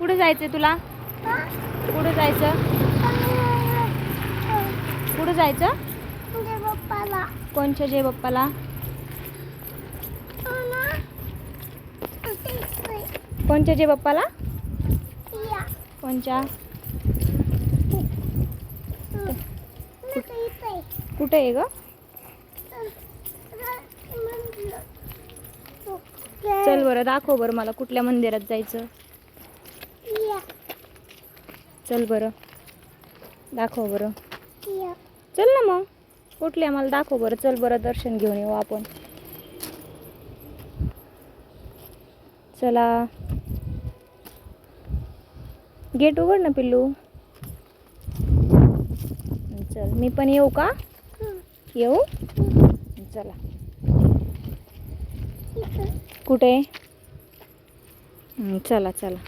कुठे जायचंय तुला? कुठे जायचं? कुठे जायचं? कोणच्या जय बाप्पाला? कोणच्या जय बाप्पाला? कोणच्या? कुठे आहे ग? चल बरं दाखव बरं मला कुठल्या मंदिरात जायचं. चल बरं दाखव बरं. चल ना मग कुठल्या मला दाखव बरं. चल बरं दर्शन घेऊन येऊ आपण. चला गेट उघड ना पिल्लू. चल मी पण येऊ का? येऊ. चला कुठे? चला चला.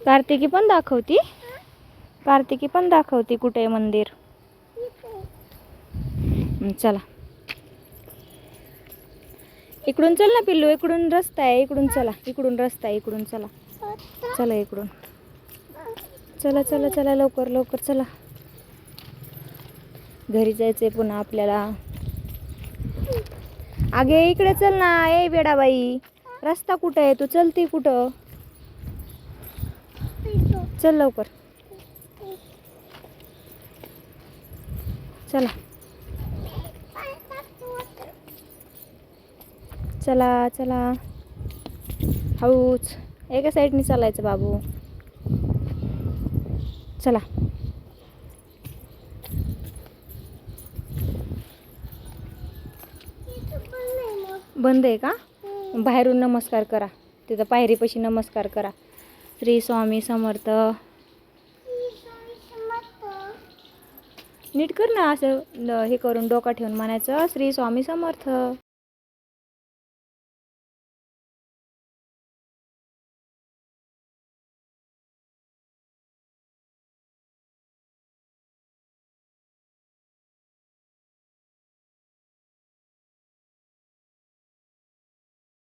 कार्तिकी पण दाखवती. कार्तिकी पण दाखवती कुठे मंदिर. चला इकडून चल ना पिल्लू. इकडून रस्ता आहे. इकडून चला. इकडून रस्ता आहे. इकडून चला. चला इकडून. चला चला चला लवकर लवकर चला. घरी जायचंय पुन्हा आपल्याला. आगे इकडे चल ना. ए बेडाबाई रस्ता कुठं आहे? तू चलती कुठं? चल लवकर. चला चला चला हळूच. एका साईडने चालायचं बाबू. चला बंद आहे का? बाहेरून नमस्कार करा. तिथं पायरीपाशी नमस्कार करा. श्री स्वामी समर्थ. नीट कर ना असं हे करून डोका ठेवून म्हणायचं श्री स्वामी समर्थ.